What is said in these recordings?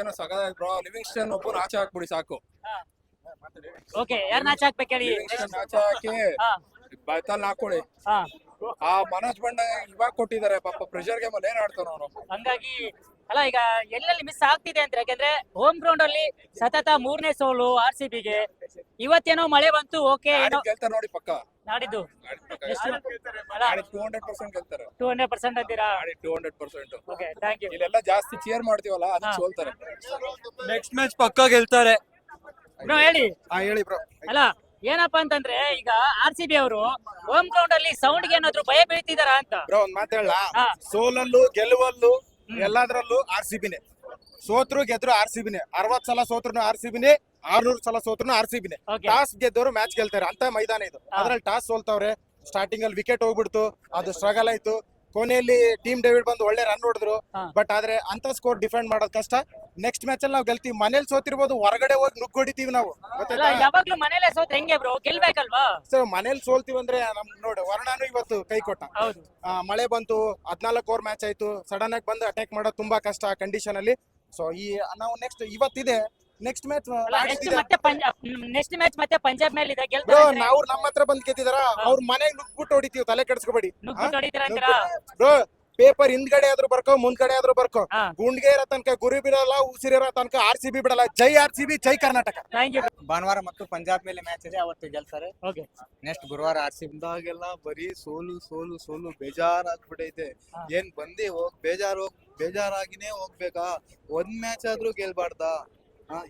ಏನೋ ಸಗದ bro. Livingston ಒಬ್ಬರು ಆಚೆ ಹಾಕ್ಬಿಡಿ ಸಾಕು. ಓಕೆ ಯಾರನ್ನ ಆಚೆ ಹಾಕ್ಬೇಕು ಹೇಳಿ. ಲಿವಿಂಗ್ಸ್ಟನ್ ಆಚೆ ಹಾಕಿ ಹಾ ಬಾಯ್ತಲ್ಲಿ ಹಾಕೊಳ್ಳಿ. ಹಾ ಆ ಮನೋಜ್ ಬಂಡ ಇವಾಗ ಕೊಟ್ಟಿದ್ದಾರೆ ಪಾಪ. ಪ್ರೆಷರ್ ಗೇಮ್ ಅಲ್ಲಿ ಏನ್ ಆಡ್ತಾನ ಅವನು. ಹಂಗಾಗಿ ಅಲ್ಲ ಈಗ ಎಲ್ಲೆಲ್ಲಿ ಮಿಸ್ ಆಗ್ತಿದೆ ಅಂತ ಯಾಕಂದ್ರೆ ಹೋಮ್ ಗ್ರೌಂಡ್ ಅಲ್ಲಿ ಸತತ 3ನೇ ಸೋಲು RCBಗೆ. ಇವತ್ತೇನೋ ಮಳೆ ಬಂತು, ಓಕೆ ಏನೋ ಗೆಲ್ತಾರೆ ನೋಡಿ ಪಕ್ಕ. ನಾಡಿದ್ದು ಎಷ್ಟು ಅಲ್ಲ 200% ಗೆಲ್ತಾರೆ. 200% ಅಂತೀರಾ? 200%. Okay thank you. ಇಲ್ಲೆಲ್ಲ ಜಾಸ್ತಿ ಚೇರ್ ಮಾಡ್ತೀವಲ್ಲ ಅದಕ್ಕೆ ಸೋಲ್ತಾರೆ. ನೆಕ್ಸ್ಟ್ ಮ್ಯಾಚ್ ಪಕ್ಕ ಗೆಲ್ತಾರೆ. ಬ್ರೋ ಹೇಳಿ. ಹೇಳಿ ಬ್ರೋ. ಅಲ್ಲ ಏನಪ್ಪಾ ಅಂತಂದ್ರೆ ಈಗ RCB ಅವರು ಹೋಮ್ ಗ್ರೌಂಡ್ ಅಲ್ಲಿ ಸೌಂಡ್ ಗೆ ಏನಾದ್ರು ಭಯ ಬೀಳ್ತಿದಾರ ಅಂತ. ಬ್ರೋ ಒಂದ್ ಮಾತು ಹೇಳ, ಹಾ. ಸೋಲಲ್ಲೂ ಗೆಲುವಲ್ಲೂ ಎಲ್ಲಾದ್ರಲ್ಲೂ RCBನೇ. ಸೋತ್ರು ಗೆದ್ರು RCBನೇ. 60 ಸಲ ಸೋತ್ರು RCBನೇ, 600 ಸಲ ಸೋತ್ರು RCBನೇ. Okay. ಟಾಸ್ ಗೆದ್ದವರು ಮ್ಯಾಚ್ ಗೆಲ್ತಾರೆ ಅಂತ ಮೈದಾನ ಇದು. ಅದ್ರಲ್ಲಿ ಟಾಸ್ ಸೋಲ್ತವ್ರೆ. ಸ್ಟಾರ್ಟಿಂಗ್ ಅಲ್ಲಿ ವಿಕೆಟ್ ಹೋಗ್ಬಿಡ್ತು, ಅದು ಸ್ಟ್ರಗಲ್ ಆಯ್ತು. ಕೊನೆಯಲ್ಲಿ ಟೀಮ್ ಡೇವಿಡ್ ಬಂದು ಒಳ್ಳೆ ರನ್ ಹೊಡೆದ್ರು. ಹಾ. ಬಟ್ ಆದ್ರೆ ಅಂತ ಸ್ಕೋರ್ ಡಿಫೆಂಡ್ ಮಾಡೋದು ಕಷ್ಟ. ನೆಕ್ಸ್ಟ್ ಮ್ಯಾಚ್ ಅಲ್ಲಿ ನಾವು ಗೆಲ್ತೀವಿ. ಮನೇಲಿ ಸೋತಿರ್ಬೋದು, ಹೊರಗಡೆ ಹೋಗಿ ನುಗ್ಗೊಡಿತೀವಿ ನಾವು. ಅಲ್ಲ ಗೊತ್ತಾಯ್ತಾ? ಯಾವಾಗ್ಲೂ ಮನೇಲೆ ಸೋತ್ ಹೆಂಗೆ ಬ್ರೋ, ಗೆಲ್ಬೇಕಲ್ವಾ? ಸೊ ಮನೇಲಿ ಸೋಲ್ತೀವಿ ಅಂದ್ರೆ ನಮ್ ನೋಡಿ ವರ್ಣಾನು ಇವತ್ತು ಕೈ ಕೊಟ್ಟ. ಹೌದು. ಮಳೆ ಬಂತು, 14 ಓವರ್ ಮ್ಯಾಚ್ ಆಯ್ತು. ಸಡನ್ ಆಗಿ ಬಂದು ಅಟ್ಯಾಕ್ ಮಾಡೋದು ತುಂಬಾ ಕಷ್ಟ ಕಂಡೀಷನ್ ಅಲ್ಲಿ. ಸೊ ಈ ನಾವು ನೆಕ್ಸ್ಟ್ ಇವತ್ತಿದೆ, ನೆಕ್ಸ್ಟ್ ಮ್ಯಾಚ್ ನೆಕ್ಸ್ಟ್ ಮ್ಯಾಚ್ ಮತ್ತೆ ಪಂಜಾಬ್ ಮೇಲೆ ಇದೆ, ಬ್ರೋ. ಗೆಲ್ತಾರೆ. ನಾವು ನಮ್ಮ ಹತ್ರ ಬಂದ್ ಗೆದ್ದಿದಾರ, ಅವ್ರ ಮನೆಗ್ ನುಗ್ಬಿಟ್ಟು ಹೊಡಿತೀವಿ. ತಲೆ ಕೆಡಿಸ್ಕೋಬೇಡಿ ನುಗ್ಬಿಟ್ಟು ಹೊಡಿತೀರಾ ಅಂತೀರಾ? ಬ್ರೋ. ಪೇಪರ್ ಹಿಂದ್ಗಡೆ ಆದ್ರೂ ಬರ್ಕೋ, ಮುಂದ್ಗಡೆ ಆದ್ರೂ ಬರ್ಕೋ. ಹಾ. ಗುಂಡ್ಗೆ ಇರೋ ತನಕ ಗುರಿ ಬಿಡಲ್ಲ, ಉಸಿರಿರೋ ತನಕ RCB ಬಿಡಲ್ಲ. ಜೈ RCB, ಜೈ ಕರ್ನಾಟಕ. Thank you. ಭಾನುವಾರ ಮತ್ತು ಪಂಜಾಬ್ ಮೇಲೆ ಮ್ಯಾಚ್ ಇದೆ, ಅವತ್ತು ಗೆಲ್ತಾರೆ. ಓಕೆ ನೆಕ್ಸ್ಟ್ ಗುರುವಾರ RCB. ಬಂದಾಗೆಲ್ಲ ಬರೀ ಸೋಲು ಸೋಲು ಸೋಲು ಬೇಜಾರಾಗ್ಬಿಟ್ಟೈತೆ. ಏನ್ ಬಂದಿ ಬೇಜಾರಾಗಿನೇ ಹೋಗ್ಬೇಕಾ? ಒಂದ್ ಮ್ಯಾಚ್ ಆದ್ರೂ ಗೆಲ್ಬಾರ್ದಾ?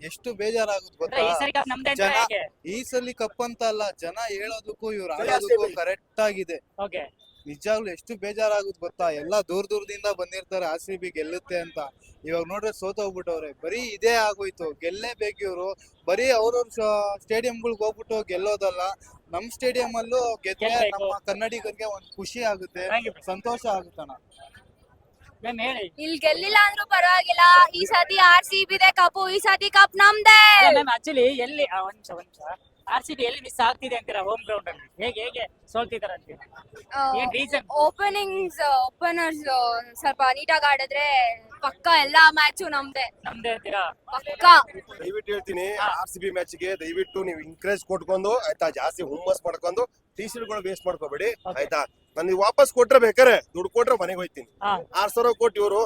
ಎಷ್ಟು ಬೇಜಾರಾಗುತ್ತೆ ಗೊತ್ತಾ? ಈ ಸರಿ ಕಪ್ ನಮ್ದೇ ಅಂತ ಜನ ಹೇಗೆ? ಈ ಸಲ ಕಪ್ ಅಂತ ಅಲ್ಲ, ಜನ ಹೇಳೋದಕ್ಕೂ ಇವ್ರು ಆಡೋದಕ್ಕೂ ಕರೆಕ್ಟ್ ಆಗಿದೆ. ಓಕೆ ನಿಜಾಗ್ಲೂ ಎಷ್ಟು ಬೇಜಾರಾಗುತ್ತೆ ಗೊತ್ತಾ? ಎಲ್ಲ ದೂರದಿಂದ ಬಂದಿರ್ತಾರೆ RCB ಗೆಲ್ಲುತ್ತೆ ಅಂತ. ಇವಾಗ ನೋಡ್ರೆ ಸೋತೋಗ್ಬಿಟ್ಟವ್ರೆ. ಬರೀ ಇದೇ ಆಗೋಯ್ತು. ಗೆಲ್ಲೇಬೇಕು ಇವ್ರು. ಬರೀ ಅವ್ರವ್ರ ಸ್ಟೇಡಿಯಂಗಳಿಗೆ ಹೋಗ್ಬಿಟ್ಟು ಗೆಲ್ಲೋದಲ್ಲ, ನಮ್ ಸ್ಟೇಡಿಯಂ ಅಲ್ಲೂ ಗೆದ್ರೆ ಗೆಲ್ಬೇಕು. ನಮ್ಮ ಕನ್ನಡಿಗರಿಗೆ ಒಂದ್ ಖುಷಿ ಆಗುತ್ತೆ, Thank you. ಸಂತೋಷ ಆಗುತ್ತಣ್ಣ. ಮ್ಯಾಮ್ ಹೇಳಿ. ಇಲ್ಲಿ ಗೆಲ್ಲಿಲ್ಲ ಅಂದ್ರೂ ಪರವಾಗಿಲ್ಲ, ಈ ಸತಿ RCB ಇದೆ ಕಪ್ಪು. ಈ ಸತಿ ಕಪ್ ನಮ್ದೇ. ಮ್ಯಾಮ್ ಆಕ್ಚುಲಿ ಎಲ್ಲಿ ಒಂದ್ ನಿಮಿಷ RCB ಎಲ್ಲಿ ಮಿಸ್ ಆಗ್ತಿದೆ ಅಂತೀರಾ ಹೋಮ್ ಗ್ರೌಂಡ್ ಅಲ್ಲಿ? ಹೇಗೆ ಸೋಲ್ತಿದಾರ ಅಂತೀರಾ? ಏನ್ ರೀಸನ್? ಓಪನರ್ಸ್ ಸ್ವಲ್ಪ ನೀಟಾಗಿ ಆಡಿದ್ರೆ ಪಕ್ಕ ಎಲ್ಲಾ ಮ್ಯಾಚು ನಮ್ದೇ ಅಂತೀರಾ? ಪಕ್ಕ. ದಯವಿಟ್ಟು ಹೇಳ್ತೀನಿ, RCB ಮ್ಯಾಚ್ಗೆ ದಯವಿಟ್ಟು ನೀವು ಎಂಕರೇಜ್ ಕೊಟ್ಕೊಂಡು ಆಯ್ತಾ, ಜಾಸ್ತಿ ಹುಮ್ಮಸ್ ಮಾಡ್ಕೊಂಡು ಟೀಶರ್ಟ್ಗಳು ವೇಸ್ಟ್ ಮಾಡ್ಕೋಬೇಡಿ ಆಯ್ತಾ. ನಾನು ವಾಪಸ್ ಕೊಟ್ರೆ ಬೇಕಾರೆ ದುಡ್ಡು ಕೊಟ್ರೆ ಮನೆಗೆ ಹೋಯ್ತೀನಿ. 6,000 ಕೊಟ್ಟು ಇವರು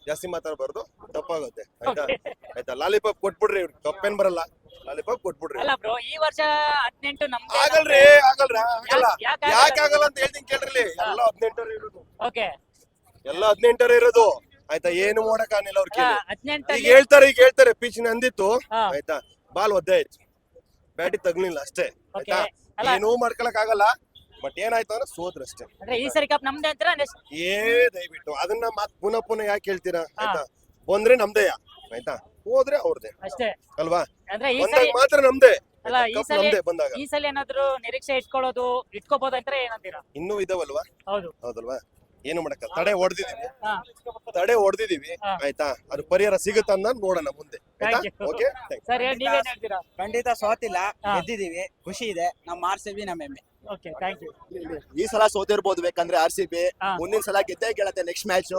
ಜಾಸ್ತಿ ಮಾತಾಡಬಾರ್ದು, ತಪ್ಪಾಗುತ್ತೆ ಆಯ್ತಾ. ಆಯ್ತಾ, ಲಾಲಿಪಾಪ್ ಕೊಟ್ಬಿಡ್ರಿ. ಇವ್ರಿಗೆ ಕಪ್ಪೇನ್ ಬರಲ್ಲ, ಲಾಲಿಪಾಪ್ ಕೊಟ್ಬಿಡ್ರಿ. ಅಲ್ಲ ಬ್ರೋ, ಈ ವರ್ಷ 18 ನಮ್ದೇ. ಆಗಲ್ಲ ಯಾಕ್ ಯಾಕೆ ಆಗಲ್ಲ ಅಂತ ಹೇಳ್ತೀನಿ ಕೇಳ್ರಿ. ಎಲ್ಲ 18 ಇರೋದು, ಓಕೆ ಎಲ್ಲ 18 ಇರೋದು ಆಯ್ತಾ. ಏನು ಮಾಡಕ್ಕಾಗಿಲ್ಲ ಅವ್ರ ಕೈಲಿ. 18 ಈಗ ಹೇಳ್ತಾರೆ ಪಿಚ್ ನಂದಿತ್ತು ಆಯ್ತಾ, ಬಾಲ್ ಒದ್ದೆ ಆಯ್ತು, ಬ್ಯಾಟಿ ತಗ್ಲಿಲ್ಲ ಅಷ್ಟೇ ಆಯ್ತಾ. ಅಲ್ಲ. ಏನೂ ಮಾಡ್ಕೊಳಕ್ ಆಗಲ್ಲ. ಬಟ್ ಏನಾಯ್ತು ಅಂದ್ರೆ ಸೋದ್ರಷ್ಟೇ. ಅಂದ್ರೆ ಈ ಸರಿ ಕಪ್ ನಮ್ದೇ ಅಂತೀರಾ? ದಯವಿಟ್ಟು ಅದನ್ನ ಮತ್ ಪುನಃ ಯಾಕೆ ಹೇಳ್ತೀರಾ ಆಯ್ತಾ. ಬಂದ್ರೆ ನಮ್ದೇ ಆಯ್ತಾ, ಹೋದ್ರೆ ಅವ್ರದೇ ಅಷ್ಟೇ ಅಲ್ವಾ. ಅಂದ್ರೆ ಈ ಬಂದಾಗ ಸರಿ ಮಾತ್ರ ನಮ್ದೇ, ಅಲ್ಲ, ಈ ಕಪ್ ಸಲ ನಮ್ದೇ ಬಂದಾಗ. ಈ ಸಲ ಏನಾದ್ರು ನಿರೀಕ್ಷೆ ಇಟ್ಕೋಬಹುದು ಅಂತಾರೆ ಏನಂತೀರಾ? ಇನ್ನೂ ಇದಾವಲ್ವಾ, ಹೌದು. ಹೌದಲ್ವಾ. ಏನು ಮಾಡಕ್ಕ, ತಡೆ ಹೊಡೆದಿದೀವಿ ಹಾ. ಆಯ್ತಾ. ಅದು ಪರಿಹಾರ ಸಿಗುತ್ತ ಅಂತ ನೋಡೋಣ ಮುಂದೆ ಆಯ್ತಾ. Thank you. ಓಕೆ, ಸರ್ ನೀವೇನ್ ಹೇಳ್ತೀರಾ? ಖಂಡಿತ ಸೋತಿಲ್ಲ, ಹಾ. ಗೆದ್ದಿದೀವಿ, ಖುಷಿ ಇದೆ. ನಮ್ಮ RCB ನಮ್ಮ ಹೆಮ್ಮೆ. Okay thank you. ಈ ಸಲ ಸೋತಿರ್ಬೋದು, ಬೇಕಂದ್ರೆ RCB ಹಾ. ಮುಂದಿನ ಸಲ ಗೆದ್ದೇ ಗೆಲ್ಲತ್ತೆ. ನೆಕ್ಸ್ಟ್ ಮ್ಯಾಚ್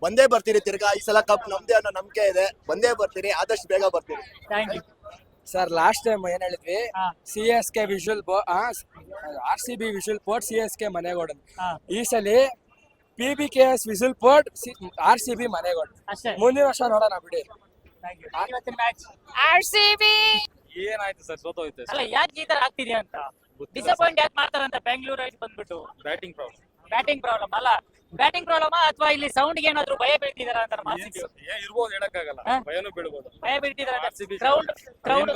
ಬಂದೇ ಬರ್ತೀರಿ ತಿರ್ಗಾ. ಈ ಸಲ ಕಪ್ ನಮ್ದೇ ಅನ್ನೋ ನಂಬಿಕೆ ಇದೆ. ಬಂದೇ ಬರ್ತೀರಿ, ಆದಷ್ಟು ಬೇಗ ಬರ್ತೀರಿ. Thank you. Sir last time ಏನ್ ಹೇಳಿದ್ವಿ, ಹಾ. CSK ವಿಶುಲ್ RCB ವಿಶುಲ್ ಪೋರ್ಟ್ CSK ಮನೆಗೋಡು. ಹಾ. ಈ ಸಲ PBKS ವಿಶುಲ್ ಪೋರ್ಟ್ RCB ಮನೆಗೋಡು. ಅಷ್ಟೇ. ಮುಂದಿನ ವರ್ಷ ನೋಡೋಣ ಬಿಡಿ. Thank you. ಇವತ್ತಿನ ಮ್ಯಾಚ್ RCB. ಏನಾಯ್ತು ಸರ್, ಸೋತೋಯ್ತು. ಅಲ್ಲ ಯಾಕೆ ಈ ತರ ಆಗ್ತಿದ್ಯಾ ಅಂತ ಡಿಸಪಾಯಿಂಟ್ ಯಾಕೆ ಮಾಡ್ತಾರಂತ ಬೆಂಗಳೂರು ರೈಟ್ ಬಂದ್ಬಿಟ್ಟು? Batting problem. ಬ್ಯಾಟಿಂಗ್ ಪ್ರಾಬ್ಲಮ್ ಅಲ್ಲ, ಬ್ಯಾಟಿಂಗ್ ಪ್ರಾಬ್ಲಮ್ ಅಥವಾ ಇಲ್ಲಿ ಸೌಂಡ್ ಗೆ ಏನಾದ್ರು ಭಯ ಬೀಳ್ತಿದಾರ ಅಂತ ಇರ್ಬೋದು, ಹೇಳಕ್ಕಾಗಲ್ಲ. ಹಾ? ಭಯನೂ ಬೀಳ್ಬೋದು. ಭಯ ಬೀಳ್ತಿದಾರ. RCB ಕ್ರೌಡ್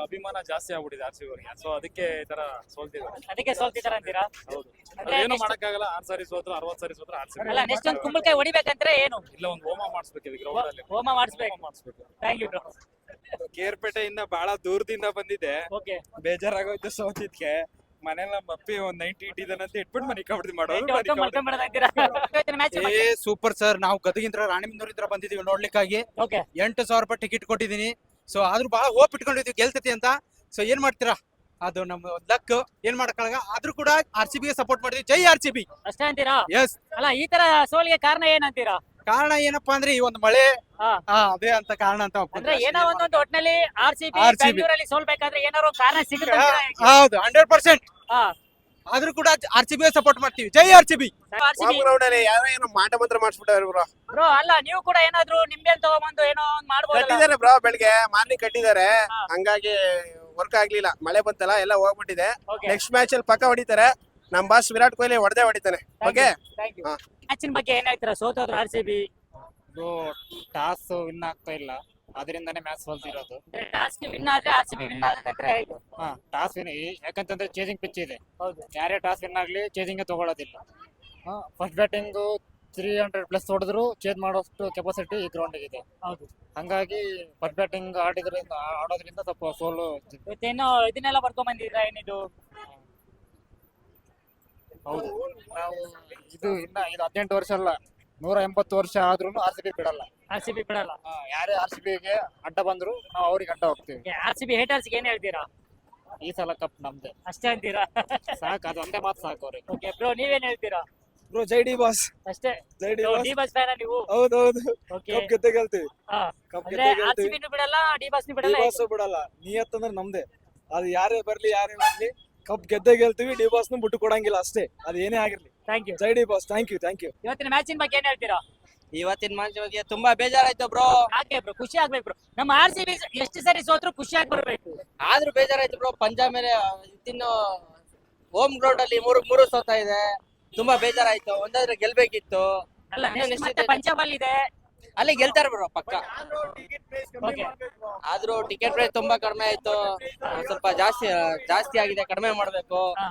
ಅಭಿಮಾನ ಜಾಸ್ತಿ ಆಗ್ಬಿಟ್ಟಿದೆ RCB ಅವರಿಗೆ. ಸೊ ಅದಕ್ಕೆ ಈ ತರ ಸೋಲ್ತಿದ್ದಾರೆ. ಅದಕ್ಕೆ ಸೋಲ್ತಿದಾರ ಅಂತೀರಾ? ಹೌದು, ಅಂದ್ರೆ ಏನು next- ಮಾಡಕ್ಕಾಗಲ್ಲ. 6 ಸಾರಿ ಸೋತ್ರ 60 ಸಾರಿ ಸೋತ್ರ RCB. ಅಲ್ಲ ನೆಕ್ಸ್ಟ್ ಒಂದು ಕುಂಬಳಕಾಯಿ ಹೊಡಿಬೇಕಂದ್ರೆ ಏನು? ಇಲ್ಲ, ಒಂದು ಹೋಮ ಮಾಡಿಸ್ಬೇಕು ಇದು ಗ್ರೌಂಡ್ ಅಲ್ಲಿ. ಹೋಮ ಮಾಡಿಸ್ಬೇಕು. ಮಾಡಿಸ್ಬೇಕು. Thank you bro. ಕೇರ್ಪೇಟೆಯಿಂದ ಬಹಳ ದೂರದಿಂದ ಬಂದಿದೆ, ಓಕೆ ಬೇಜಾರಾಗೋಯ್ತು ಸೋತಿದ್ಕೆ. ಮನೆಲ್ಲ ಮಪ್ಪಿ ಒಂದ್ 90 ಇಟ್ಟಿದ್ದಾನಂತ ಇಟ್ಬಿಟ್ಟು ಮನೆ ಕಬಡ್ಡಿ ಮಾಡೋದು. ಮಾಡ್ಕೊಂಡ್ಬಿಡೋದಂತೀರಾ? ಇವತ್ತಿನ ಮ್ಯಾಚ್ ಸೂಪರ್ ಸರ್. ನಾವು ಗದಗಿಂದ್ರ ರಾಣಿಬೆನ್ನೂರಿಂದ ಬಂದಿದೀವಿ ನೋಡ್ಲಿಕ್ಕಾಗಿ. ಓಕೆ 8,000 ರೂಪಾಯಿ ಟಿಕೆಟ್ ಕೊಟ್ಟಿದೀನಿ. ಸೊ ಆದ್ರೂ ಬಹಳ ಹೋಪ್ ಇಟ್ಕೊಂಡಿದ್ವಿ ಗೆಲ್ತತಿ ಅಂತ. ಸೊ ಏನ್ ಮಾಡ್ತೀರಾ, ಅದು ನಮ್ಮ ಲಕ್, ಏನ್ ಮಾಡಕ್ಕಾಗ. ಆದ್ರೂ ಕೂಡ RCB ಗೆ ಸಪೋರ್ಟ್ ಮಾಡಿದ್ವಿ. ಜೈ RCB. ಅಷ್ಟೇ ಅಂತೀರಾ? ಎಸ್. ಅಲ್ಲ ಈ ತರ ಸೋಲಿಗೆ ಕಾರಣ ಏನಂತೀರಾ? ಕಾರಣ ಏನಪ್ಪಾ ಅಂದ್ರೆ ಈ ಒಂದು ಮಳೆ ಹಾ. ಅದೇ ಅಂತ ಕಾರಣ ಅಂತ ಅಂದ್ರೆ ಒಪ್ಕೊಂತೀನಿ. ಏನೋ ಒಂದೊಂದು ಒಟ್ನಲ್ಲಿ RCB RCB. ಬೆಂಗಳೂರಲ್ಲಿ ಸೋಲ್ಬೇಕಾದ್ರೆ ಏನಾದ್ರು ಒಂದು ಕಾರಣ ಸಿಗುತ್ತೆ ಹೌದು 100%. ಹಾ. ಆದ್ರೂ ಕೂಡ RCB ಸಪೋರ್ಟ್ ಮಾಡ್ತೀವಿ. ಜೈ RCB. ಗ್ರೌಂಡ್ ಅಲ್ಲಿ ಯಾರೋ ಏನೋ ಮಾಟ ಮಂತ್ರ ಮಾಡಿಸ್ಬಿಟ್ಟಾರೆ ಬ್ರೋ. ಬ್ರೋ ಅಲ್ಲ ನೀವು ಕೂಡ ಏನಾದ್ರು ನಿಂಬೆ ತಗೊಂಬಂದು ಏನೋ ಒಂದ್ ಮಾಡ್ಬೋದು ಕಟ್ಟಿದ್ದಾರೆ ಬ್ರೋ, ಬೆಳಿಗ್ಗೆ ಮಾರ್ನಿಂಗ್ ಕಟ್ಟಿದ್ದಾರೆ, ಹಾ. ಹಂಗಾಗಿ ವರ್ಕ್ ಆಗ್ಲಿಲ್ಲ, ಮಳೆ ಬಂತಲ್ಲ ಎಲ್ಲ ಹೋಗ್ಬಿಟ್ಟಿದೆ. ಓಕೆ ನೆಕ್ಸ್ಟ್ ಮ್ಯಾಚ್ ಅಲ್ಲಿ ಪಕ್ಕ ಹೊಡಿತಾರೆ, ನಮ್ ಬಾಸ್ ವಿರಾಟ್ ಕೊಹ್ಲಿ ಹೊಡೆದೇ ಹೊಡಿತಾನೆ. ಓಕೆ, ಹಾ. ಮ್ಯಾಚಿನ ಬಗ್ಗೆ ಏನ್ ಹೇಳ್ತೀರಾ? ಸೋತೋದ್ರು RCB ಟಾಸ್ ವಿನ್ ಆಗ್ತಾ ಇಲ್ಲ, ಅದರಿಂದಾನೇ ಮ್ಯಾಚ್ ಸೋಲ್ತಿರೋದು. ಟಾಸ್ಕ್ ವಿನ್ ಆದ್ರೆ RCB ವಿನ್ ಆದ್ರೆ ಹೇಗೆ? ಟಾಸ್ ವಿನ್ ಯಾಕಂತಂದ್ರೆ ಚೇಜಿಂಗ್ ಪಿಚ್ ಇದೆ. ಹೌದು. ಯಾರೇ ಟಾಸ್ ವಿನ್ ಆಗ್ಲಿ ಚೇಜಿಂಗ್ ತಗೊಳ್ಳೋದಿಲ್ಲ. ಫಸ್ಟ್ ಬ್ಯಾಟಿಂಗ್ 300+ ಹೊಡೆದ್ರು ಚೇಂಜ್ ಮಾಡೋಷ್ಟು ಕೆಪಾಸಿಟಿ ಈ ಗ್ರೌಂಡ್ ಇದೆ. ಹೌದು. ಹಂಗಾಗಿ ಫಸ್ಟ್ ಬ್ಯಾಟಿಂಗ್ ಆಡೋದ್ರಿಂದ ಸ್ವಲ್ಪ ಸೋಲು. ಇವತ್ತೇನೋ ಇದನ್ನೆಲ್ಲ ಬರ್ಕೊಂಡ್ ಬಂದಿದ್ರ ಏನಿದು? ಹೌದು, ನಾವು ಇದು 18 ವರ್ಷ ಅಲ್ಲ, 180 ವರ್ಷ ಆದ್ರೂ RCB ಬಿಡಲ್ಲ. RCB ಬಿಡಲ್ಲ. ಯಾರೇ RCBಗೆ ಅಡ್ಡ ಬಂದ್ರು ನಾವು ಅವ್ರಿಗೆ ಅಡ್ಡ ಹೋಗ್ತೀವಿ. RCB ಹೇಟರ್ಸ್ ಏನ್ ಹೇಳ್ತೀರಾ? ಈ ಸಲ ಕಪ್ ನಮ್ದೆ, ಅಷ್ಟೇ ಅಂತೀರಾ? ಸಾಕು, ಅದು ಒಂದೇ ಮಾತು ಸಾಕು ಅವ್ರಿಗೆ. ಓಕೆ ಬ್ರೋ, ನೀವೇನ್ ಹೇಳ್ತೀರಾ? ಬ್ರೋ ಜೈ ಡಿ ಬಾಸ್. ಅಷ್ಟೇ. ಜೈ ಡಿ ಡಿ ಬಸ್ ಫ್ಯಾನ ನೀವು? ಹೌದೌದು, ಓಕೆ. ಕಪ್ ಗೆದ್ದೆ ಗೆಲ್ತೀವಿ. ಹಾ. ಕಪ್ ಅಂದ್ರೆ ಗೆದ್ದೆ ಗೆಲ್ತೀವಿ. RCB ನು ಬಿಡಲ್ಲ, ಡಿ ಬಸ್ ನು ಡಿ ಬಿಡಲ್ಲ. ಬಾಸ್ ಬಿಡಲ್ಲ, ನಿಯತ್ ಅಂದ್ರೆ ನಮ್ದೇ. ಅದು ಯಾರೇ ಬರ್ಲಿ ಯಾರೇ ಬರ್ಲಿ ಕಪ್ ಗೆದ್ದೆ ಗೆಲ್ತೀವಿ. ಡಿ ಬಾಸ್ ನು ಬಿಟ್ಟು ಕೊಡಂಗಿಲ್ಲ, ಅಷ್ಟೇ, ಅದು ಏನೇ ಆಗಿರ್ಲಿ. Thank you. ಜೈ ಡಿ ಬಾಸ್. Thank you. ಇವತ್ತಿನ ಮ್ಯಾಚಿನ ಬಗ್ಗೆ ಏನ್ ಹೇಳ್ತೀರಾ? ಇವತ್ತಿನ ಮ್ಯಾಚ್ ಬಗ್ಗೆ ತುಂಬಾ ಬೇಜಾರಾಯ್ತು ಬ್ರೋ. ಯಾಕೆ ಬ್ರೋ? ಖುಷಿ ಆಗ್ಬೇಕು ಬ್ರೋ. ನಮ್ಮ RCB ಎಷ್ಟು ಸರಿ ಸೋತ್ರು ಖುಷಿ ಆಗಿ ಬರ್ಬೇಕು. ಆದ್ರೂ ಬೇಜಾರಾಯ್ತು ಬ್ರೋ. ಪಂಜಾಬ್ ಮೇಲೆ ಇನ್ನು ಹೋಮ್ ಗ್ರೌಂಡ್ ಅಲ್ಲಿ ಮೂರು ಸೋತಾ ಇದೆ. ತುಂಬಾ ಬೇಜಾರಾಯ್ತು. ಒಂದಾದ್ರೆ ಗೆಲ್ಬೇಕಿತ್ತು. ಅಲ್ಲ ಇನ್ನೊಂದ್ next ಎಷ್ಟಿದೆ? ಮತ್ತೆ ಪಂಜಾಬ್ ಅಲ್ಲಿ ಇದೆ. ಅಲ್ಲಿ ಗೆಲ್ತಾರೆ ಬ್ರೋ ಪಕ್ಕ. ಓಕೆ. ಆದ್ರೂ ಟಿಕೆಟ್ ಪ್ರೈಸ್ ತುಂಬಾ ಕಡಿಮೆ ಆಯ್ತು. ಸ್ವಲ್ಪ ಜಾಸ್ತಿ ಆಗಿದೆ, ಕಡಿಮೆ ಮಾಡ್ಬೇಕು. ಹಾ.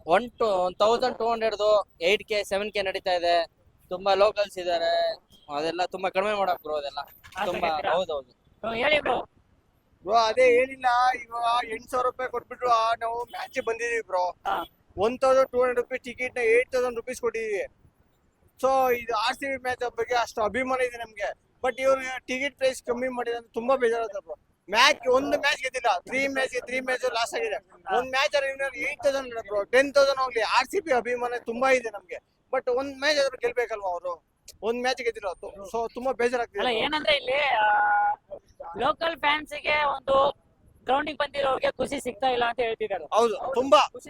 1200 8K 7K ನಡೀತಾ ಇದೆ. ತುಂಬಾ ಲೋಕಲ್ಸ್ ಇದಾರೆ, ಅದೆಲ್ಲ ತುಂಬಾ ಕಡಿಮೆ ಮಾಡಕ್ ಬ್ರೋ. ಅದೆಲ್ಲ ತುಂಬಾ ಹೌದೌದು. ಬ್ರೋ ಹೇಳಿ ಬ್ರೋ. ಬ್ರೋ ಅದೇ ಏನಿಲ್ಲ, ಇವಾಗ 8,000 ರೂಪಾಯಿ ಕೊಟ್ಬಿಟ್ಟು ನಾವು ಮ್ಯಾಚ್ ಬಂದಿದೀವಿ ಬ್ರೋ. ಹಾ. 1,200 ರೂಪಾಯಿ ಟಿಕೆಟ್ ನ 8,000 ರೂಪೀಸ್ ಕೊಟ್ಟಿದೀವಿ. ಸೊ ಇದು RCB ಮ್ಯಾಚ್ ಬಗ್ಗೆ ಅಷ್ಟು ಅಭಿಮಾನ ಇದೆ ನಮ್ಗೆ. ಬಟ್ ಇವ್ರು ಟಿಕೆಟ್ ಪ್ರೈಸ್ ಕಮ್ಮಿ ಮಾಡಿದ್ರೆ ತುಂಬಾ ಬೇಜಾರಾಗ್ತದೆ ಬ್ರೋ. ಒಂದು ಮ್ಯಾಚ್ ಗೆದ್ದಿಲ್ಲ, 3 ಮ್ಯಾಚ್ ಲಾಸ್ ಆಗಿದೆ. ಒಂದ್ ಮ್ಯಾಚ್ 8,000 ಬ್ರೋ, 10,000 ಹೋಗ್ಲಿ. RCB ಅಭಿಮಾನ ತುಂಬಾ ಇದೆ ನಮ್ಗೆ. ಬಟ್ ಒಂದ್ ಮ್ಯಾಚ್ ಆದ್ರೂ ಗೆಲ್ಬೇಕಲ್ವಾ ಅವರು? ಒಂದ್ ಮ್ಯಾಚ್ ಗೆದ್ದಿಲ್ಲ, ಸೊ ತುಂಬಾ ಅಲ್ಲ ಬೇಜಾರಾಗ್ತಿದೆ. ಏನಂದ್ರೆ ಇಲ್ಲಿ ಲೋಕಲ್ ಫ್ಯಾನ್ಸ್ ಗೆ ಒಂದು ಗ್ರೌಂಡಿಗೆ ಬಂದಿರೋರಿಗೆ ಖುಷಿ ಸಿಗ್ತಾ ಇಲ್ಲ ಅಂತ ಹೇಳ್ತಿದ್ದಾರೆ. ಹೌದು,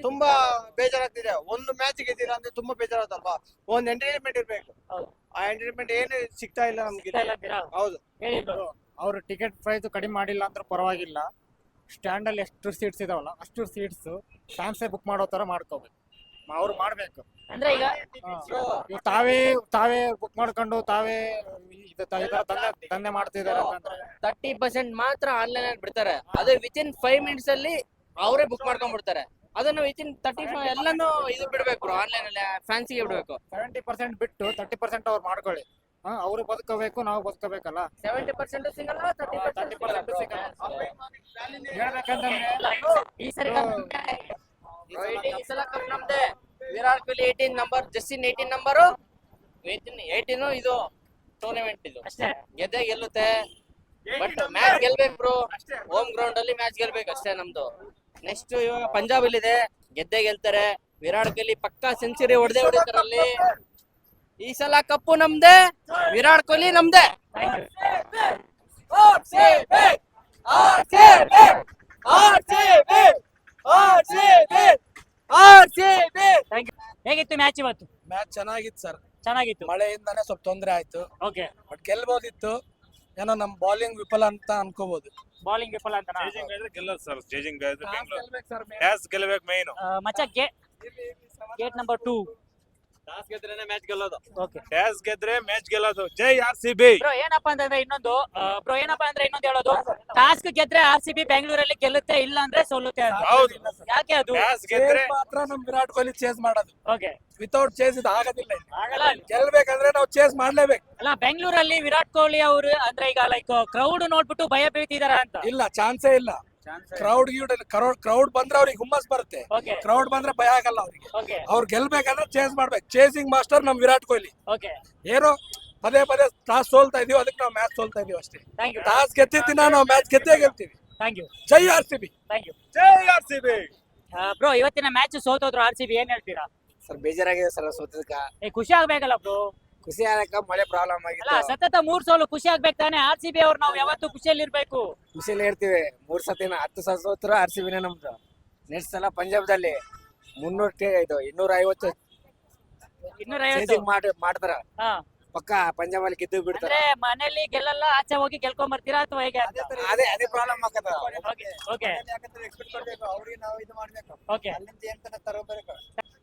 ತುಂಬಾ ಬೇಜಾರಾಗ್ತಿದೆ. ಒಂದು ಮ್ಯಾಚ್ ಗೆದ್ದಿಲ್ಲ ಅಂದ್ರೆ ತುಂಬಾ ಬೇಜಾರಾಗ್ತಲ್ವಾ? ಒಂದ್ ಎಂಟರ್ಟೈನ್ಮೆಂಟ್ ಇರ್ಬೇಕು. ಹೌದು. ಆ ಎಂಟರ್ಟೈನ್ಮೆಂಟ್ ಏನು ಸಿಗ್ತಾ ಇಲ್ಲ ನಮ್ಗೆ. ಸಿಗ್ತಾ ಇಲ್ಲ ಅಂತೀರಾ? ಹೌದು. ಹೇಳಿ ಬ್ರೋ. ಅವ್ರು ಟಿಕೆಟ್ ಪ್ರೈಸ್ ಕಡಿಮೆ ಮಾಡಿಲ್ಲ ಅಂದ್ರೂ ಪರವಾಗಿಲ್ಲ. ಸ್ಟ್ಯಾಂಡ್ ಅಲ್ಲಿ ಎಷ್ಟು ಸೀಟ್ಸ್ ಇದಾವಲ್ಲ ಅಷ್ಟು ಸೀಟ್ಸ್ ಫ್ಯಾನ್ಸೇ ಬುಕ್ ಮಾಡೋ ತರ ಮಾಡ್ಕೋಬೇಕು. ಅವ್ರು ಮಾಡ್ಬೇಕು. ಅಂದ್ರೆ ಈಗ ಇವ್ರು ತಾವೇ ಬುಕ್ ಮಾಡ್ಕೊಂಡು ತಾವೇ ದಂಧೆ ಮಾಡ್ತಿದಾರೆ ಅಂತಂದ್ರೆ 30% ಮಾತ್ರ ಆನ್ಲೈನ್ ಅಲ್ಲಿ ಬಿಡ್ತಾರೆ. ಅದು ವಿತಿನ್ 5 ಮಿನಿಟ್ಸ್ ಅಲ್ಲಿ ಅವರೇ ಬುಕ್ ಮಾಡ್ಕೊಂಡ್ಬಿಡ್ತಾರೆ. ಅದನ್ನು ವಿತಿನ್ 35 ಎಲ್ಲಾನು ಇದು ಬಿಡ್ಬೇಕು ಆನ್ಲೈನ್ ಅಲ್ಲಿ ಫ್ಯಾನ್ಸಿಗೆ ಬಿಡ್ಬೇಕು. 70% ಬಿಟ್ಟು 30% ಅವ್ರು ಮಾಡ್ಕೊಳ್ಳಿ. ಅವ್ರು ಬದುಕಬೇಕು, ನಾವು ಬದುಕಬೇಕಲ್ಲ. 70% ಸಿಗಲ್ಲ, 30% ಸಿಗಲ್ಲ. ಹೇಳ್ಬೇಕಂತಂದ್ರೆ ಈ ಸರಿ ಈ ಸಲ ಕಪ್ ನಮ್ದೆ. Virat Kohli 18 number, Justin 18 number, 18 ಇದು ಟೂರ್ನಮೆಂಟ್ ಇದು ಅಷ್ಟೇ. ಗೆದ್ದೆ ಗೆಲ್ಲುತ್ತೆ. ಬಟ್ ಮ್ಯಾಚ್ ಗೆಲ್ಬೇಕು ಬ್ರೋ. ಹೋಮ್ ಗ್ರೌಂಡ್ ಅಲ್ಲಿ ಮ್ಯಾಚ್ ಗೆಲ್ಬೇಕು ಅಷ್ಟೇ ನಮ್ದು. ನೆಕ್ಸ್ಟ್ ಇವಾಗ ಪಂಜಾಬ್ ಅಲ್ಲಿ ಇದೆ, ಗೆದ್ದೆ ಗೆಲ್ತಾರೆ. ವಿರಾಟ್ ಕೊಹ್ಲಿ ಪಕ್ಕಾ ಸೆಂಚುರಿ ಹೊಡೆದಿದ್ದಾರೆ ಅಲ್ಲಿ. ಈ ಸಲ ಕಪ್ಪು ನಮ್ದೆ, ವಿರಾಟ್ ಕೊಹ್ಲಿ ನಮ್ದೆ. ಹೇಗಿತ್ತು ಮ್ಯಾಚ್ ಇವತ್ತು? ಮ್ಯಾಚ್ ಚೆನ್ನಾಗಿತ್ತು ಸರ್. ಚೆನ್ನಾಗಿತ್ತು. ಮಳೆಯಿಂದಾನೆ ಸ್ವಲ್ಪ ತೊಂದರೆ ಆಯ್ತು. ಓಕೆ. ಬಟ್ ಗೆಲ್ಬೋದಿತ್ತು. ಏನೋ ನಮ್ ಬೌಲಿಂಗ್ ವಿಫಲ ಅಂತ ಅನ್ಕೋಬಹುದು. ಬೌಲಿಂಗ್ ವಿಫಲ ಅಂತ ಗೆಲ್ಲೋದು ಸರ್. ಚೇಜಿಂಗ್ ಗೆಲ್ಬೇಕು ಮೇನ್. ಮಚ್ಚ ಗೇಟ್ ನಂಬರ್ 2 ಟಾಸ್ ಗೆದ್ರೇನೆ ಮ್ಯಾಚ್ ಗೆಲ್ಲೋದು. ಓಕೆ. ಟಾಸ್ ಗೆದ್ರೆ ಮ್ಯಾಚ್ ಗೆಲ್ಲೋದು. ಜೈ RCB. ಬ್ರೋ ಏನಪ್ಪಾ ಅಂದ್ರೆ ಇನ್ನೊಂದು ಹೇಳೋದು, ಟಾಸ್ಕ್ ಗೆದ್ರೆ RCB ಬೆಂಗಳೂರಲ್ಲಿ ಗೆಲ್ಲುತ್ತೆ, ಇಲ್ಲ ಅಂದ್ರೆ ಸೋಲುತ್ತೆ ಅಂತ. ಹೌದು. ಯಾಕೆ ಅದು? ಟಾಸ್ ಗೆದ್ರೆ ಮಾತ್ರ ನಮ್ ವಿರಾಟ್ ಕೊಹ್ಲಿ ಚೇಸ್ ಮಾಡೋದು. ಓಕೆ. ವಿತೌಟ್ ಚೇಸ್ ಇದು ಆಗೋದಿಲ್ಲ. ಆಗಲ್ಲ. ಗೆಲ್ಬೇಕಂದ್ರೆ ನಾವು ಚೇಸ್ ಮಾಡ್ಲೇಬೇಕು. ಅಲ್ಲ ಬೆಂಗಳೂರಲ್ಲಿ ವಿರಾಟ್ ಕೊಹ್ಲಿ ಅವರು ಅಂದ್ರೆ ಈಗ ಲೈಕ್ ಕ್ರೌಡ್ ನೋಡ್ಬಿಟ್ಟು ಭಯ ಬೀಳ್ತಿದಾರ ಅಂತ. ಇಲ್ಲ, ಚಾನ್ಸೇ ಇಲ್ಲ. ಕ್ರೌಡ್ ಬಂದ್ರೆ ಅವ್ರಿಗೆ ಹುಮ್ಮಸ್ ಬರುತ್ತೆ. ಓಕೆ. ಕ್ರೌಡ್ ಬಂದ್ರೆ ಭಯ ಆಗಲ್ಲ ಅವ್ರಿಗೆ. ಓಕೆ. ಅವ್ರು ಗೆಲ್ಬೇಕಂದ್ರೆ ಚೇಸ್ ಮಾಡ್ಬೇಕು. ಚೇಸಿಂಗ್ ಮಾಸ್ಟರ್ ನಮ್ ವಿರಾಟ್ ಕೊಹ್ಲಿ. ಓಕೆ. ಏನೋ ಪದೇ ಟಾಸ್ ಸೋಲ್ತಾ ಇದೀವಿ, ಅದಕ್ಕೆ ನಾವು ಮ್ಯಾಚ್ ಸೋಲ್ತಾ ಇದೀವಿ ಅಷ್ಟೇ. Thank you. ಟಾಸ್ ಗೆದ್ದಿದ್ದಿನ ನಾವು ಮ್ಯಾಚ್ ಗೆದ್ದೇ ಗೆಲ್ತೀವಿ. Thank you. ಜೈ RCB. Thank you. ಜೈ RCB. ಬ್ರೋ ಇವತ್ತಿನ ಮ್ಯಾಚ್ ಸೋತೋದ್ರು RCB, ಏನ್ ಹೇಳ್ತೀರಾ? ಸರ್ ಬೇಜಾರಾಗಿದೆ ಸರ್ ಸೋತದಕ್ಕ. ಖುಷಿ ಆಗ್ಬೇಕಲ್ಲ ಬ್ರೋ. ಖುಷಿ ಆಗಕ್ಕ ಮಳೆ ಪ್ರಾಬ್ಲಮ್ ಅಲ್ಲ ಸತತ 3 ಸೋಲು ಖುಷಿ ಆಗ್ಬೇಕು ತಾನೆ. RCB ಅವ್ರು ನಾವು ಯಾವತ್ತೂ ಖುಷಿಯಲ್ಲಿ ಇರ್ಬೇಕು. ಖುಷಿಯಲ್ಲಿ ಇರ್ತೀವಿ. 3 ಸತಿನ 10 ಸಲ ಸೋತ್ರ RCBನೇ ನಮ್ದು. ನೆಕ್ಸ್ಟ್ ಸಲ ಪಂಜಾಬ್ದಲ್ಲಿ 250 250 ಮಾಡ್ತಾರ ಹಾ. ಪಕ್ಕ ಪಂಜಾಬ್ ಅಲ್ಲಿ ಗೆದ್ದು ಬಿಡ್ತಾರ. ಅಂದ್ರೆ ಮನೇಲಿ ಗೆಲ್ಲಲ್ಲ, ಆಚೆ ಹೋಗಿ ಗೆಲ್ಕೊಂಡ್ ಬರ್ತೀರಾ ಅಥವಾ ಹೇಗೆ? ಅದೇ ಪ್ರಾಬ್ಲಮ್ ಆಗತ್ತ. ಓಕೆ ಅವ್ರಿಗೆ ನಾವು ಇದು ಮಾಡ್ಬೇಕು, ಓಕೆ ಅಲ್ಲಿಂದ ಏನ್ ತರ ತರೋಬೇಕು.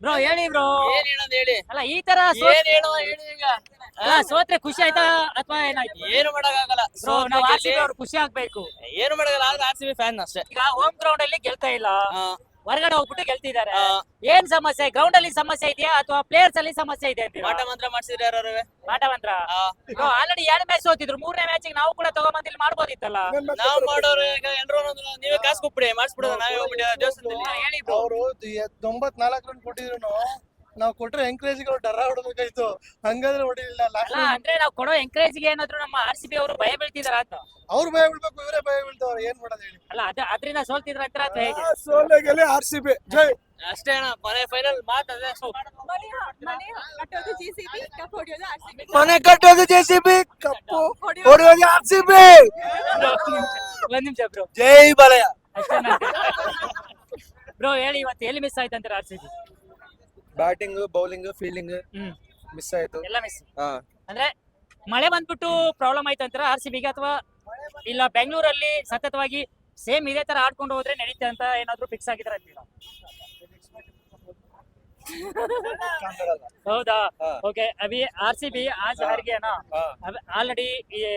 ಬ್ರೋ ಹೇಳಿ ಬ್ರೋ. ಏನ್ ಹೇಳೋದ್ ಹೇಳಿ, ಅಲ್ಲ ಈ ತರ ಏನ್ ಹೇಳುವ ಹೇಳಿ ಈಗ. ಅಲ್ಲ ಸೋತ್ರೆ ಖುಷಿ ಆಯ್ತಾ ಅಥವಾ ಏನಾಯ್ತು? ಏನು ಮಾಡಕ್ಕಾಗಲ್ಲ, ಬ್ರೋ ನಾವು RCB ಅವ್ರು ಖುಷಿ ಆಗ್ಬೇಕು. ಏನು ಮಾಡಕ್ಕಾಗಲ್ಲ, ಆದ್ರೆ RCB ಫ್ಯಾನ್ ಅಷ್ಟೇ. ಈಗ ಹೋಮ್ ಗ್ರೌಂಡ್ ಅಲ್ಲಿ ಗೆಲ್ತಾ ಇಲ್ಲ, ಆ, ಹೊರಗಡೆ ಹೋಗ್ಬಿಟ್ಟು ಗೆಲ್ತಿದ್ದಾರೆ. ಆ, ಏನ್ ಸಮಸ್ಯೆ? ಗ್ರೌಂಡ್ ಅಲ್ಲಿ ಸಮಸ್ಯೆ ಇದೆಯಾ ಅಥವಾ ಪ್ಲೇಯರ್ಸ್ ಅಲ್ಲಿ ಸಮಸ್ಯೆ ಇದೆ ಅಂತೀರಾ? ಮಾಟ ಮಂತ್ರ ಮಾಡ್ಸಿದ್ರೆ ಯಾರು ಮಾಟ ಮಂತ್ರ. ಆಲ್ರೆಡಿ 2 ಮ್ಯಾಚ್ ಸೋತಿದ್ರು, 3ನೇ ಮ್ಯಾಚ್ ನಾವು ಕೂಡ ತಗೊಂಬಂದ್ ಇಲ್ಲಿ ಮಾಡ್ಬೋದಿತ್ತಲ್ಲ. ನಾವ್ ಮಾಡೋರು ಈಗ ಎಲ್ರು ನೀವೇ ಕಾಸು ಕೊಟ್ಬಿಡಿ, ಮಾಡಿಸ್ಬಿಡೋದು ನಾವೇ ಹೋಗ್ಬಿಡಿ ದೇವಸ್ಥಾನದಲ್ಲಿ. ಹೇಳಿ ಬ್ರೋ. ಅವರು 94 ರನ್ ಕೊಟ್ಟಿದ್ರು, ನಾವು ಕೊಟ್ರೆ ಎಂಕರೇಜ್ ಡರ ಹೊಡ್ಬೇಕಾಯ್ತು, ಹಂಗಾದ್ರೆ ಹೊಡಿಲಿಲ್ಲ. ಅಲ್ಲ ಅಂದ್ರೆ ನಾವು ಕೊಡೋ ಎಂಕರೇಜ್ ಗೆ ಏನಾದ್ರು ನಮ್ಮ RCB ಅವರು ಭಯ ಬೀಳ್ತಿದಾರ ಅಂತ? ಅವ್ರು ಭಯ ಬೀಳ್ಬೇಕು, ಇವರೇ ಭಯ ಬೀಳ್ತಾವ್ರೆ, ಏನ್ ಮಾಡೋದು ಹೇಳಿ. ಅಲ್ಲ ಅದ್ರಿಂದ ಸೋಲ್ತಿದ್ರ ಅಂತ ಅಥವಾ ಹೇಗೆ? ಸೋಲೆಗೆಲೆ RCB ಜೈ. ಅಷ್ಟೇ ಅಣ್ಣ, ಮನೆ ಫೈನಲ್ ಮಾತದೆ. ಮನೆ ಕಟ್ಟೋದು JCB, ಕಪ್ಪು ಹೊಡೆಯೋದು RCB. ಒಂದ್ ನಿಮಿಷ ಬ್ರೋ, ಜೈ ಬಾಲಯ್ಯ. ಬ್ರೋ ಹೇಳಿ ಇವತ್ತು ಎಲ್ಲಿ ಮಿಸ್ ಆಯ್ತು ಅಂತಾರೆ RCB? ಬ್ಯಾಟಿಂಗ್, ಬೌಲಿಂಗ್, ಫೀಲ್ಡಿಂಗ್ ಹ್ಮ್ ಮಿಸ್ ಆಯ್ತು. ಎಲ್ಲ ಮಿಸ್. ಹಾ. ಅಂದ್ರೆ ಮಳೆ ಬಂದ್ಬಿಟ್ಟು ಪ್ರಾಬ್ಲಮ್ ಆಯ್ತು ಅಂತಾರ RCB ಗೆ, ಅಥವಾ ಇಲ್ಲ ಬೆಂಗಳೂರಲ್ಲಿ ಸತತವಾಗಿ ಸೇಮ್ ಇದೇ ತರ ಆಡ್ಕೊಂಡು ಹೋದ್ರೆ ನಡೀತೆ ಅಂತ ಏನಾದ್ರು ಫಿಕ್ಸ್ ಆಗಿದ್ರ ಅಂತೀರಾ? ಹೌದಾ? ಹಾ. ओके अभी RCB आज हार गया ना, हाँ। अब ऑलरेडी ये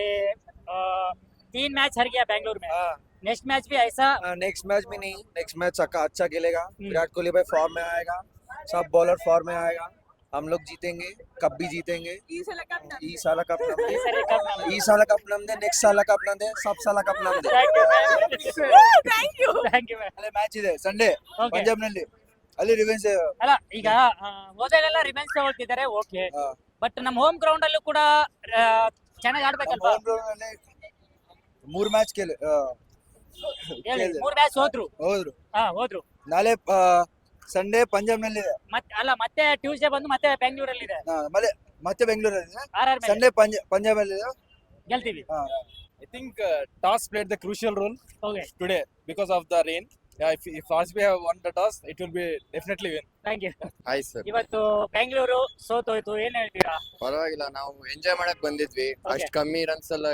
3 मैच हार गया बेंगलुरु में. हाँ। नेक्स्ट मैच भी ऐसा? नेक्स्ट मैच भी नहीं, नेक्स्ट मैच अच्छा खेलेगा. विराट कोहली भाई फॉर्म में आएगा, सब बॉलर फॉर्म में आएगा, हम लोग जीतेंगे, कप भी जीतेंगे. ಈ ಸಾಲ ಕಪ್ ನಮ್ದೆ, ಈ ಸಾಲ ಕಪ್ ನಮ್ದೆ, ನೆಕ್ಸ್ಟ್ ಸಾಲ ಕಪ್ ನಮ್ದೆ, ಸಬ್ ಸಾಲ ಕಪ್ ನಮ್ದೆ. Thank you ma'am. ಅಲ್ಲೇ ಮ್ಯಾಚ್ ಇದೆ ಸಂಡೇ ಪಂಜಾಬ್ ನಲ್ಲಿ, ಅಲ್ಲಿ ರಿವೆಂಜ್. ಅಲ್ಲ ಈಗ ಹೋದಾಗೆಲ್ಲ ರಿವೆಂಜ್ ತಗೊಳ್ತಿದ್ದಾರೆ, ಓಕೆ, ಬಟ್ ನಮ್ಮ ಹೋಮ್ ಗ್ರೌಂಡ್ ಅಲ್ಲೂ ಕೂಡ ಚೆನ್ನಾಗಿ ಆಡ್ಬೇಕಲ್ವಾ? 3 ಮ್ಯಾಚ್ ಹೇಳಿ, 3 ಮ್ಯಾಚ್ ಹೋದ್ರು. ಹೋದ್ರು. ನಾಳೆ ಸಂಡೇ ಪಂಜಾಬ್ ನಲ್ಲಿ ಇದೆ, ಮತ್ತೆ ಟ್ಯೂಸ್ಡೇ ಬಂದು ಮತ್ತೆ ಬೆಂಗಳೂರಲ್ಲಿ ಇದೆ, ಮತ್ತೆ ಬೆಂಗಳೂರಲ್ಲಿ RR ಮೇಲೆ ಸಂಡೇ ಪಂಜಾಬ್ ಅಲ್ಲಿ ಗೆಲ್ತೀವಿ. I think toss played the crucial role okay, today because of the rain. Yeah, if RCB have won the toss, it will be definitely win. Thank you. ಆಯ್ತು ಸರ್, ಇವತ್ತು ಬೆಂಗಳೂರು ಸೋತೋಯ್ತು, ಏನ್ ಹೇಳ್ತೀರಾ? ಪರವಾಗಿಲ್ಲ, ನಾವು ಎಂಜಾಯ್ ಮಾಡಕ್ ಬಂದಿದ್ವಿ. ಅಷ್ಟ್ ಕಮ್ಮಿ ರನ್ಸ್ ಅಲ್ಲ,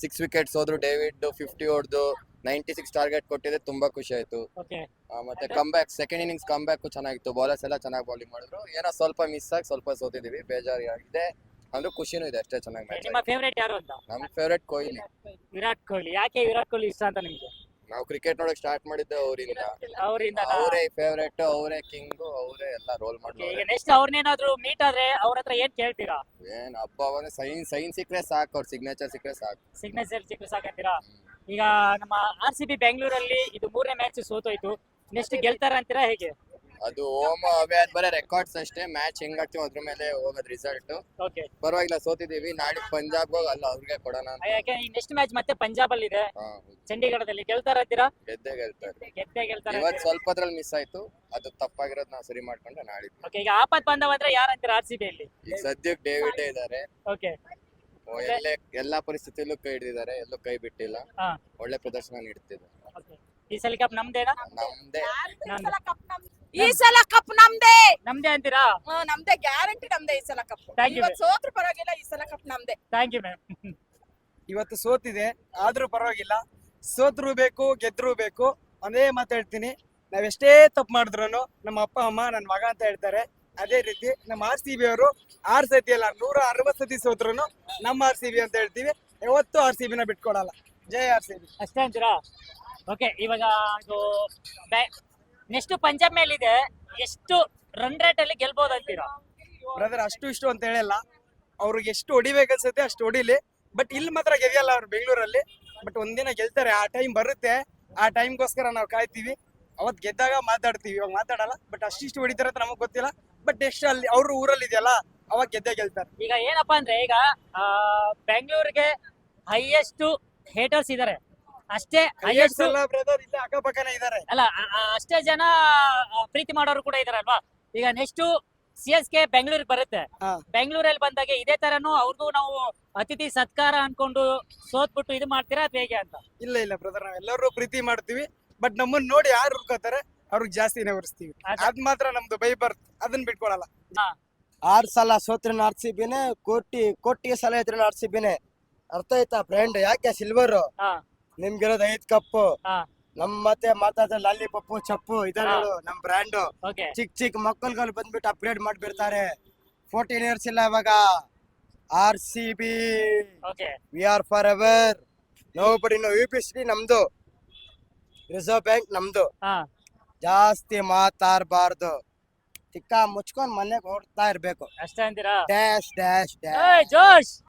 6 ವಿಕೆಟ್ಸ್ ಹೋದ್ರು. ಡೇವಿಡ್ 50 ಹೊಡೆದು 96 ಟಾರ್ಗೆಟ್ ಕೊಟ್ಟಿದೆ, ತುಂಬಾ ಖುಷಿ ಆಯ್ತು. ಓಕೆ, ಮತ್ತೆ ಕಮ್ಬ್ಯಾಕ್, ಸೆಕೆಂಡ್ ಇನ್ನಿಂಗ್ಸ್ ಕಮ್ಬ್ಯಾಕ್ ಚೆನ್ನಾಗಿತ್ತು. ಬೌಲರ್ಸ್ ಎಲ್ಲ ಚೆನ್ನಾಗಿ ಬೌಲಿಂಗ್ ಮಾಡಿದ್ರು. ಏನೋ ಸ್ವಲ್ಪ ಮಿಸ್ ಆಗಿ ಸ್ವಲ್ಪ ಸೋತಿದೀವಿ, ಬೇಜಾರಾಗಿದೆ. ಅಂದ್ರೆ ಖುಷಿನೂ ಇದೆ ಅಷ್ಟೇ, ಚೆನ್ನಾಗಿ ಮ್ಯಾಚ್. ನಿಮ್ಮ ಫೇವರೇಟ್ ಯಾರು ಅಂತ? ನಮ್ ಫೇವರೇಟ್ ಕೊಹ್ಲಿ. ವಿರಾಟ್ ಕೊಹ್ಲಿ. ಯಾಕೆ ವಿರಾಟ್ ಕೊಹ್ಲಿ ಇಷ್ಟ ಅಂತ ನಿಮ್ಗೆ? ನಾವು ಕ್ರಿಕೆಟ್ ನೋಡಕ್ ಸ್ಟಾರ್ಟ್ ಮಾಡಿದ್ದೆ ಅವರಿಂದ. ಅವರಿಂದ. ಅವರೇ ಫೇವರೇಟ್, ಅವರೇ ಕಿಂಗ್, ಅವರೇ ಎಲ್ಲ ರೋಲ್ ಈಗ ಮಾಡ್ತಾರೆ. ನೆಕ್ಸ್ಟ್ ಅವ್ರನ್ನೇನಾದ್ರು ಮೀಟ್ ಆದ್ರೆ ಅವ್ರ ಹತ್ರ ಏನ್ ಕೇಳ್ತೀರಾ? ಏನ್ ಹಬ್ಬ ಅವನೇ, ಸೈನ್ ಸಿಕ್ಕರೆ ಸಾಕು, ಅವ್ರ ಸಿಗ್ನೇಚರ್ ಸಿಕ್ಕರೆ ಸಾಕು. ಸಿಗ್ನೇಚರ್ ಸಿಕ್ಕರೆ ಸಾಕಂತೀರಾ? ಈಗ ನಮ್ಮ RCB ಬೆಂಗಳೂರಲ್ಲಿ ಇದು 3ನೇ ಮ್ಯಾಚ್ ಸೋತೋಯ್ತು, ನೆಕ್ಸ್ಟ್ ಗೆಲ್ತಾರ ಅಂತೀರಾ ಹೇಗೆ? ಅದು ಹೋಮ್ ಅವೇ ಅದ್ ಬರೀ ರೆಕಾರ್ಡ್ಸ್ ಅಷ್ಟೇ. ಮ್ಯಾಚ್ ಹೆಂಗ್ ಆಡ್ತೀವಿ ಅದ್ರ ಮೇಲೆ ಹೋಗೋದ್ ರಿಸಲ್ಟ್. ಓಕೆ, ಪರವಾಗಿಲ್ಲ, ಸೋತಿದೀವಿ. ನಾಳೆ ಪಂಜಾಬ್ ಅಲ್ಲ ಅವ್ರಿಗೆ ಕೊಡೋಣ ಅಂತ. ಯಾಕೆ ಈ ನೆಕ್ಸ್ಟ್ ಮ್ಯಾಚ್ ಮತ್ತೆ ಪಂಜಾಬ್ ಅಲ್ಲಿ ಇದೆ, ಹಾ, ಚಂಡೀಗಢದಲ್ಲಿ. ಗೆಲ್ತಾರ ಅಂತೀರಾ? ಗೆದ್ದೇ ಗೆಲ್ತಾರೆ. ಗೆದ್ದೇ ಗೆಲ್ತಾರ. ಇವತ್ ಸ್ವಲ್ಪದ್ರಲ್ಲಿ ಮಿಸ್ ಆಯ್ತು, ಅದು ತಪ್ಪಾಗಿರೋದ್ ನಾವು ಸರಿ ಮಾಡ್ಕೊಂಡು ನಾಳೆ. ಓಕೆ, ಈಗ ಆಪತ್ ಬಂದವ ಅಂದ್ರೆ ಯಾರು ಅಂತೀರಾ RCB ಅಲ್ಲಿ? ಈಗ ಸದ್ಯಕ್ಕೆ ಡೇವಿಡ್ ಇದಾರೆ. ಓಕೆ, ಎಲ್ಲಾ ಪರಿಸ್ಥಿತಿಯಲ್ಲೂ ಕೈ ಹಿಡಿದಿದ್ದಾರೆ, ಎಲ್ಲೂ ಕೈ ಬಿಟ್ಟಿಲ್ಲ. ಹಾ. ಒಳ್ಳೆ ಪ್ರದರ್ಶನ ನೀಡ್ತಿದ್ದಾರೆ. ಈ ಸಲ ಕಪ್ ನಮ್ದೇನಾ? ನಮ್ದೇ. ಈ ಸಲ ಕಪ್ ನಮ್ದೇ. ನಮ್ದೇ ಅಂತೀರಾ? ನಮ್ದೇ, ಗ್ಯಾರಂಟಿ ನಮ್ದೇ ಈ ಸಲ ಕಪ್. Thank you. ಸೋತ್ರ ಪರವಾಗಿಲ್ಲ, ಈ ಸಲ ಕಪ್ ನಮ್ದೇ. Thank you ma'am. ಇವತ್ತು ಸೋತಿದೆ, ಆದ್ರೂ ಪರವಾಗಿಲ್ಲ. ಸೋತ್ರು ಬೇಕು, ಗೆದ್ರು ಬೇಕು, ಒಂದೇ ಮಾತು ಹೇಳ್ತೀನಿ. ನಾವೆಷ್ಟೇ ತಪ್ಪು ಮಾಡಿದ್ರು ನಮ್ಮ ಅಪ್ಪ ಅಮ್ಮ ನನ್ನ ಮಗ ಅಂತ ಹೇಳ್ತಾರೆ. ಅದೇ ರೀತಿ ನಮ್ಮ RCB ಅವರು 6 ಸತಿ ಅಲ್ಲ 160 ಸತಿ ಸೋತ್ರು ನಮ್ಮ RCB ಅಂತ ಹೇಳ್ತೀವಿ. ಯಾವತ್ತೂ RCB ನ ಬಿಟ್ಕೊಡಲ್ಲ. ಜೈ RCB. ಅಷ್ಟೇ ಅಂತೀರಾ? ಓಕೆ, ಇವಾಗ ಇದು ನೆಕ್ಸ್ಟ್ ಪಂಜಾಬ್ ಮೇಲಿದೆ, ಎಷ್ಟು ರನ್ ರೇಟ್ ಅಲ್ಲಿ ಗೆಲ್ಬಹುದು ಅಂತೀರಾ? ಬ್ರದರ್, ಅಷ್ಟು ಇಷ್ಟು ಅಂತ ಹೇಳಲ್ಲ, ಅವ್ರಿಗೆ ಎಷ್ಟು ಹೊಡಿಬೇಕನ್ಸುತ್ತೆ ಅಷ್ಟು ಹೊಡಿಲಿ. ಬಟ್ ಇಲ್ಲಿ ಮಾತ್ರ ಗೆದಿಯಲ್ಲ ಅವ್ರು ಬೆಂಗಳೂರಲ್ಲಿ. ಬಟ್ ಒಂದಿನ ಗೆಲ್ತಾರೆ, ಆ ಟೈಮ್ ಬರುತ್ತೆ. ಆ ಟೈಮ್ಗೋಸ್ಕರ ನಾವು ಕಾಯ್ತೀವಿ. ಅವತ್ ಗೆದ್ದಾಗ ಮಾತಾಡ್ತೀವಿ, ಇವಾಗ ಮಾತಾಡಲ್ಲ. ಬಟ್ ಅಷ್ಟಿಷ್ಟು ಹೊಡಿತಾರೆ ಅಂತ ನಮಗ್ ಗೊತ್ತಿಲ್ಲ. ಬಟ್ ನೆಕ್ಸ್ಟ್ ಅಲ್ಲಿ ಅವ್ರ ಊರಲ್ಲಿ ಇದೆಯಲ್ಲ, ಅವಾಗ ಗೆದ್ದೇ ಗೆಲ್ತಾರೆ. ಈಗ ಏನಪ್ಪಾ ಅಂದ್ರೆ, ಈಗ ಬೆಂಗಳೂರಿಗೆ ಹೈಯೆಸ್ಟ್ ಹೇಟರ್ಸ್ ಇದಾರೆ, ಅಷ್ಟೇ ಹೈಯೆಸ್ಟ್ ಅಲ್ಲ ಬ್ರದರ್, ಇಲ್ಲೇ ಅಕ್ಕಪಕ್ಕನೇ ಇದಾರೆ. ಅಲ್ಲ ಅಷ್ಟೇ ಜನ ಪ್ರೀತಿ ಮಾಡೋರು ಕೂಡ ಇದಾರಲ್ವಾ? ಈಗ ನೆಕ್ಸ್ಟ್ CSK ಬೆಂಗಳೂರಿಗೆ ಬರುತ್ತೆ. ಹಾ. ಬೆಂಗಳೂರಲ್ಲಿ ಬಂದಾಗ ಇದೇ ತರನು ಅವ್ರಿಗೂ ನಾವು ಅತಿಥಿ ಸತ್ಕಾರ ಅನ್ಕೊಂಡು ಸೋತ್ಬಿಟ್ಟು ಇದು ಮಾಡ್ತೀರಾ ಅಥವಾ ಹೇಗೆ ಅಂತ? ಇಲ್ಲ ಬ್ರದರ್, ನಾವೆಲ್ಲರೂ ಪ್ರೀತಿ ಮಾಡ್ತೀವಿ. ಬಟ್ ನಮ್ಮನ್ನ ನೋಡಿ ಯಾರು ಹುಡ್ಕೋತಾರೆ ಅವ್ರಿಗೆ ಜಾಸ್ತಿನೇ ಉರಿಸ್ತೀವಿ. ಅದ್ ಮಾತ್ರ ನಮ್ದು ಬೈ ಬರ್ತ್, ಅದನ್ನ ಬಿಟ್ಕೊಳಲ್ಲ. 6 ಸಲ ಸೋತ್ರನ RCBನೇ, ಕೋಟಿ ಸಲ ಇದ್ರ RCBನೇ. ಅರ್ಥ ಆಯ್ತಾ ಫ್ರೆಂಡ್? ಯಾಕೆ ಸಿಲ್ವರ್ ಹಾ. ನಿಮ್ಗಿರೋದು 5 ಕಪ್ಪು. ಹಾ. ನಮ್ ಮತ್ತೆ ಮಾತಾಡ ಲಾಲಿಪಪ್ಪು ಚಪ್ಪು ಇದೆಲ್ಲ ನಮ್ ಬ್ರ್ಯಾಂಡ್. ಓಕೆ. ಚಿಕ್ಕ ಮಕ್ಕಳುಗಳು ಬಂದ್ಬಿಟ್ಟು ಅಪ್ಗ್ರೇಡ್ ಮಾಡ್ಬಿಡ್ತಾರೆ. 14 ಇಯರ್ಸ್ ಇಲ್ಲ ಇವಾಗ. RCB okay. We are forever. Nobody know. UPSC ನಮ್ದು, ರಿಸರ್ವ್ ಬ್ಯಾಂಕ್ ನಮ್ದು. ಹಾ. ಜಾಸ್ತಿ ಮಾತಾಡ್ಬಾರ್ದು. ತಿಕ್ಕ ಮುಚ್ಕೊಂಡ್ ಮನೆಗೆ ಓಡ್ತಾ ಇರ್ಬೇಕು. ಅಷ್ಟೇ ಅಂತೀರಾ? Dash dash dash. ಏಯ್ ಜೋಶ್